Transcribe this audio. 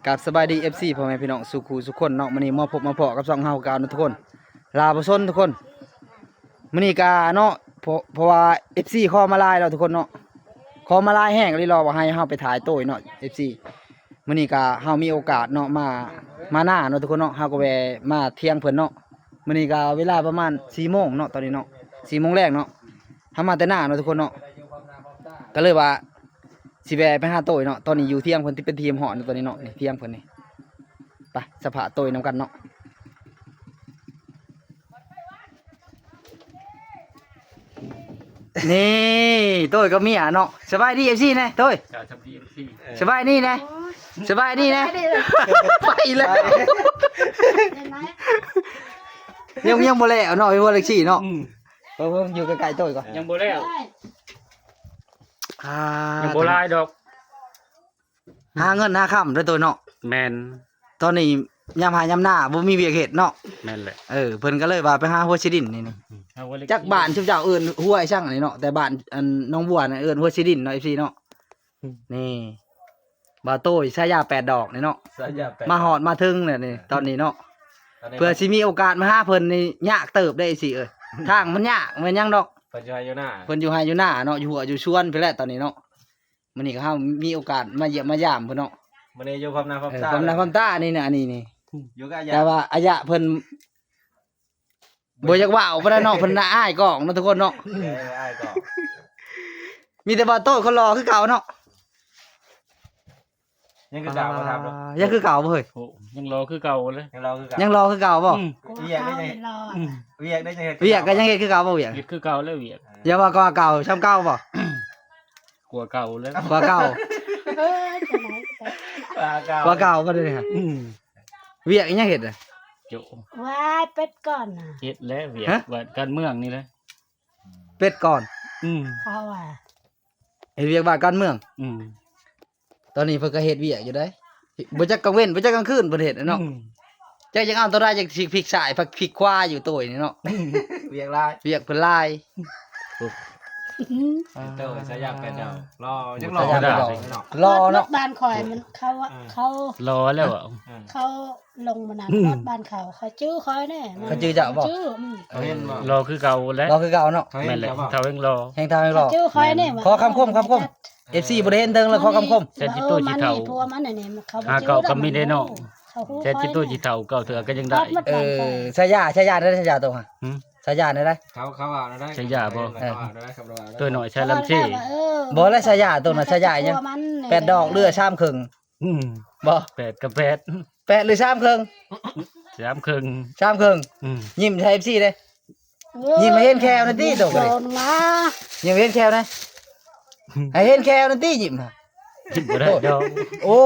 กับสบายดี FC พ่อแม่พี่น้องสุขุสุขคนเนาะมื้อนี้มาพบมาเพาะกับ2เฮากันทุกคนลาบ่ซนทุกคนมื้อนี้กาเนาะเพราะว่า FC ขอมาลายแล้วทุกคนเนาะขอมาลายแห้งเลยรอว่าให้เฮาไปถ่ายโต้ยเนาะ FC มื้อนี้กาเฮามีโอกาสเนาะมาหน้าเนาะทุกคนเนาะเฮาก็แวะมาเที่ยงเพิ่นเนาะมื้อนี้กาเวลาประมาณ 4 โมงเนาะตอนนี้เนาะ 4 โมงแรกเนาะเฮามาแต่หน้าเนาะทุกคนเนาะก็เลยว่าสิแวะไปหาโต้ยเนาะตอนนี้อยู่เที่ยงเพิ่นที่เป็นทีมหอเนาะตอนนี้เนาะนี่เที่ยงเพิ่นนี่ไปสภาโต้ยนำกันเนาะนี่โต้ยก็มีอ่ะเนาะสบายดี FC นะโต้ยสบายดีนะสบายดีนะไปเลยยังบ่แล้วเนาะบ่เล็กซี่เนาะเพิ่นอยู่ใกล้ๆโต้ยก่อนยังบ่แล้วอ่ายังบ่ลายดอกหาเงินหาค่ำด้วยตัวเนาะแม่นตอนนี้ยามหายามหน้าบ่มีเวียกเฮ็ดเนาะแม่นแหละเพิ่นก็เลยว่าไปหาหัวชิดินนี่จักบ้านชุบเจ้าเอิ้นหัวไอ้ช่างนี่เนาะแต่บ้านอันน้องบัวน่ะเอิ้นหัวชิดินเนาะ FC เนาะนี่บาโต้ยชายา8ดอกนี่เนาะมาฮอดมาถึงเนี่ยนี่ตอนนี้เนาะเพื่อสิมีโอกาสมาหาเพิ่นนี่ยากเติบได้สิทางมันยากแม่นยังดอกเพิ่นอยู่หน้าเพิ่นอยู่ไห้อยู่หน้าเนาะอยู่หัวอยู่ชวนเพิ่นแหละตอนนี้เนาะมื้อนี้ก็เฮามีโอกาสมาเยี่ยมมายามเพิ่นเนาะมื้อนี้อยู่พร้อมหน้าพร้อมตาพร้อมหน้าพร้อมตานี่น่ะอันนี้นี่อยู่กับอายะแต่ว่าอายะเพิ่นบ่อยากว่าวเพิ่นน่ะเนาะเพิ่นน่าอายกล้องเนาะทุกคนเนาะอ้ายก็มีแต่บ่าโต้เขารอคือเก่าเนาะยังคือเก่าบ่ทำเนาะยังคือเก่าบ่เฮ้ยโอ้ยังรอคือเก่าเลยยังรอคือเก่าบ่เวียกได้จังเวียกได้จังเวียกก็ยังเฮ็ดคือเก่าบ่เวียกคือเก่าแล้วเวียกอย่าว่าก็เก่าซ้ำเก่าบ่กว่าเก่าแล้วกว่าเก่ากว่าเก่ากว่าเก่าบ่ได้ฮะเวียกยังเฮ็ดอ่ะโจว้ายเป็ดก่อนน่ะเฮ็ดแล้วเวียกว่าการเมืองนี่แหละเป็ดก่อนเขาอ่ะเฮ็ดเวียกบ้านการเมืองตอนนี้เพิ่นก็เฮ็ดเวียกอยู่ได้บ่จักกลางเว้นบ่จักกลางคืนเพิ่นเฮ็ดเนาะจักเอาตัวได้จักสิพลิกซ้ายพลิกขวาอยู่โต้ยนี่เนาะเวียกลายเวียกเพิ่นลายเต้ยสยาม8ดอกรอยังรอรอเนาะบ้านคอยมันเขารอแล้วอ่ะเขาลงมานานบ้านเขาจื้อคอยแน่เขาจื้อจะบ่จื้อรอคือเก่าแล้วรอคือเก่าเนาะแม่นแหละเท่ายังรอแฮงเท่ายังรอจื้อคอยแน่ขอคำคมFC บ่ได้เห็นเทิงแล้วขอคำคมแซ่จิตู้จิเฒ่าพัวมันนี่เขาเก่าก็มีได้เนาะแซ่จิตู้จิเฒ่าเก่าเถือก็ยังได้ชายาได้ชายาตัวฮะชายาได้เขาเอาได้ชายาบ่ตัวหน่อยใช้ลำซี่บ่แล้วชายาตัวน่ะชายายัง8ดอกเรือชามครึ่งบ่8กับ8หรือชามครึ่งชามครึ่งชามครึ่งยิ้มใส่ FC เด้ยิ้มให้เห็นแควนั่นติโตก็ยิ้มเห็นแควนะให้เห็นแควนั่นติยิ้มน่ะยิ้มบ่ได้ดอกโอ้